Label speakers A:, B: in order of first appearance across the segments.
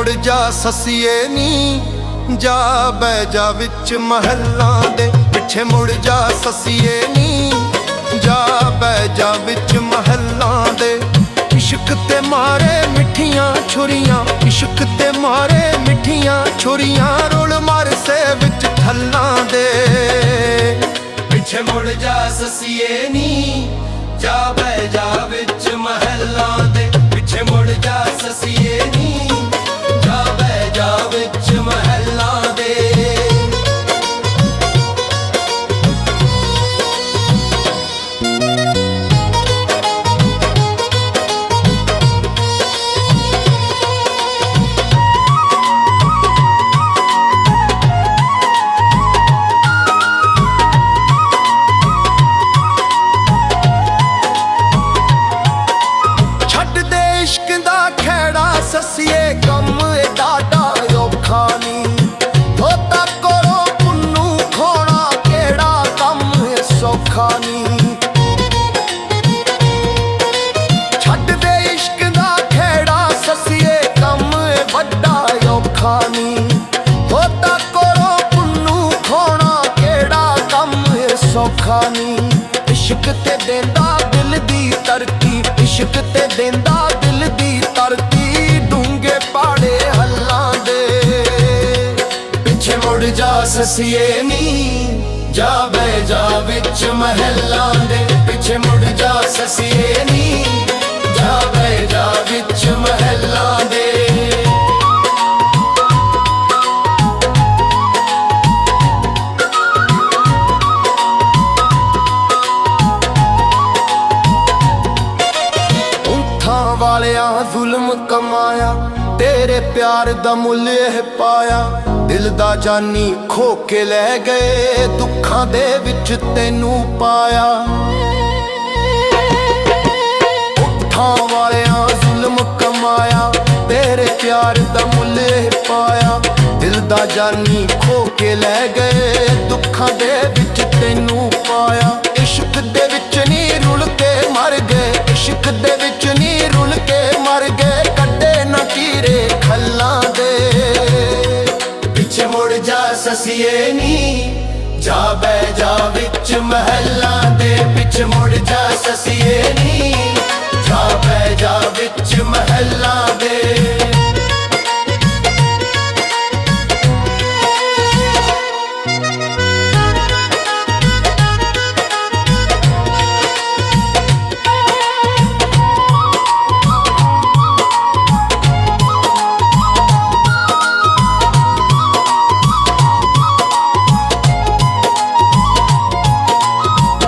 A: ਮੁੜ ਜਾ ਸਸੀਏ ਨੀ, ਜਾ ਬਹਿ ਜਾ ਵਿੱਚ ਮਹੱਲਾਂ ਦੇ। ਪਿੱਛੇ ਮੁੜ ਜਾ ਸਸੀਏ ਨੀ, ਜਾ ਬਹਿ ਜਾ ਵਿੱਚ ਮਹੱਲਾਂ ਦੇ। ਇਸ਼ਕ ਤੇ ਮਾਰੇ ਮਿੱਠੀਆਂ ਛੁਰੀਆਂ, ਇਸ਼ਕ ਤੇ ਮਾਰੇ ਮਿੱਠੀਆਂ ਛੁਰੀਆਂ, ਰੁਲ ਮਰਸੇ ਵਿੱਚ ਥੱਲਾਂ ਦੇ। ਪਿੱਛੇ ਮੁੜ ਜਾ ਸਸੀਏ ਨੀ, ਜਾ ਬਹਿ ਜਾ ਵਿੱਚ ਮਹੱਲਾਂ ਦੇ। ਪਿੱਛੇ ਮੁੜ ਜਾ ਸਸੀਏ ਨੀ, ਜਾ ਬਹਿ ਜਾ ਵਿੱਚ ਮਹੱਲਾਂ ਦੇ। ਸਸੀਏ ਕੰਮ ਡਾਡਾ ਔਖਾ ਨੀ, ਧੋਤਾ ਕਰੋ ਪੁੰਨੂ ਖੋਣਾ, ਕਿਹੜਾ ਕੰਮ ਸੌਖਾ ਨੀ। ਛੱਡ ਦੇ ਇਸ਼ਕ ਦਾ ਖੇੜਾ ਸਸੀਏ ਕੰਮ ਵੱਡਾ ਔਖਾ ਨੀ, ਧੋਤਾ ਕਰੋ ਪੁੰਨੂ ਖੋਣਾ, ਕਿਹੜਾ ਕੰਮ ਸੌਖਾ ਨੀ। ਇਸ਼ਕ ਤੇ ਦੇਂਦਾ ਦਿਲ ਦੀ ਤਰੱਕੀ, ਇਸ਼ਕ ਤੇ ਦੇਂਦਾ ਦਿਲ ਦੀ ਤਰੱਕੀ, ਪਾੜੇ ਹੱਲਾਂ ਦੇ। ਪਿੱਛੇ ਮੁੜ ਜਾ ਸਸੀਏ ਨੀ, ਜਾ ਬਹਿ ਜਾ ਵਿੱਚ ਮਹੱਲਾਂ ਦੇ। ਪਿੱਛੇ ਮੁੜ ਜਾ ਸਸੀਏ ਨੀ, ਜਾ ਬਹਿ ਜਾ ਵਿੱਚ ਮਹੱਲਾਂ ਦੇ। ਉਂਠਾਂ ਵਾਲਿਆਂ ਜ਼ੁਲਮ ਕਮਾਇਆ, ਤੇਰੇ ਪਿਆਰ ਦਾ ਮੁੱਲ ਇਹ ਪਾਇਆ। ਦਿਲ ਦਾ ਜਾਨੀ ਖੋ ਕੇ ਲੈ ਗਏ, ਦੁੱਖਾਂ ਦੇ ਵਿੱਚ ਤੈਨੂੰ ਪਾਇਆ। ਉਂਠਾਂ ਵਾਲਿਆਂ ਜ਼ੁਲਮ ਕਮਾਇਆ, ਤੇਰੇ ਪਿਆਰ ਦਾ ਮੁੱਲ ਇਹ ਪਾਇਆ। ਦਿਲ ਦਾ ਜਾਨੀ ਖੋ ਕੇ ਲੈ ਗਏ, ਦੁੱਖਾਂ ਦੇ ਵਿੱਚ ਤੈਨੂੰ ਪਾਇਆ। ਇਸ਼ਕ ਦੇ ਵਿੱਚ ਨੀ ਰੁਲ ਕੇ ਮਰ ਗਏ, ਇਸ਼ਕ ਦੇ ਵਿੱਚ ਨੀ ਰੁਲ ਕੇ ਮਰ ਗਏ, ਕੱਢੇ ਨਾ ਕੀਰੇ ਖੱਲਾਂ ਦੇ। ਪਿੱਛੇ ਮੁੜ ਜਾ ਸਸੀਏ ਨੀ, ਜਾ ਬਹਿ ਜਾ ਵਿੱਚ ਮਹੱਲਾਂ ਦੇ। ਪਿੱਛੇ ਮੁੜ ਜਾ ਸਸੀਏ ਨੀ, ਜਾ ਬਹਿ ਜਾ ਵਿੱਚ ਮਹੱਲਾਂ ਦੇ।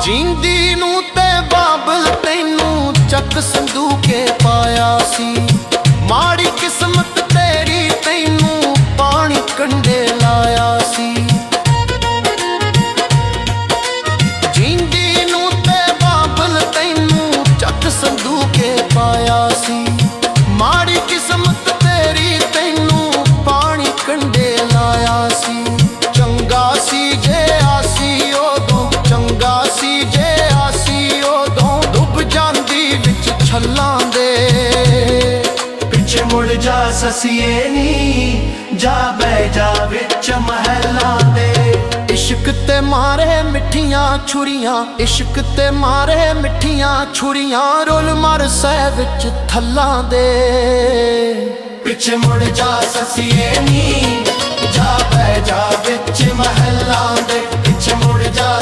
A: ਜਿੰਦੀ ਨੂੰ ਤੇ ਬਾਬਲ ਤੈਨੂੰ ਚੱਕ ਸੰਦੂਕੇ ਪਾਇਆ ਸੀ, ਮਾੜੀ ਕਿਸਮਤ ਤੇਰੀ ਤੈਨੂੰ ਪਾਣੀ ਕੰਢੇ ਲਾਇਆ ਸੀ। ਜਿੰਦੀ ਨੂੰ ਤੇ ਬਾਬਲ ਤੈਨੂੰ ਚੱਕ ਸੰਦੂਕੇ ਪਾਇਆ ਸੀ, ਮਾੜੀ ਕਿਸਮਤ ਤੇਰੀ ਤੈਨੂੰ ਪਾਣੀ ਕੰਢੇ ਲਾਇਆ ਸੀ। ਚੰਗਾ ਸੀ ਜੇ ਆਸੀ ਉਦੋਂ, ਚੰਗਾ ਸੀ ਜੇ ਆਸੀ ਉਦੋਂ, ਡੁੱਬ ਜਾਂਦੀ ਵਿੱਚ ਛੱਲਾਂ ਦੇ। ਪਿੱਛੇ ਮੁੜ ਜਾ ਸਸੀਏ ਨੀ, ਜਾ ਬਹਿ ਜਾ ਵਿੱਚ ਮਹੱਲਾਂ ਦੇ। ਇਸ਼ਕ ਤੇ ਮਾਰੇ ਮਿੱਠੀਆਂ ਛੁਰੀਆਂ, ਇਸ਼ਕ ਤੇ ਮਾਰੇ ਮਿੱਠੀਆਂ ਛੁਰੀਆਂ, ਰੁਲ ਮਰਸੇ ਵਿੱਚ ਥੱਲਾਂ ਦੇ। ਪਿੱਛੇ ਮੁੜ ਜਾ ਸਸੀਏ ਨੀ, ਜਾ ਬਹਿ ਜਾ ਵਿੱਚ ਮਹੱਲਾਂ ਦੇ। ਪਿੱਛੇ ਮੁੜ ਜਾ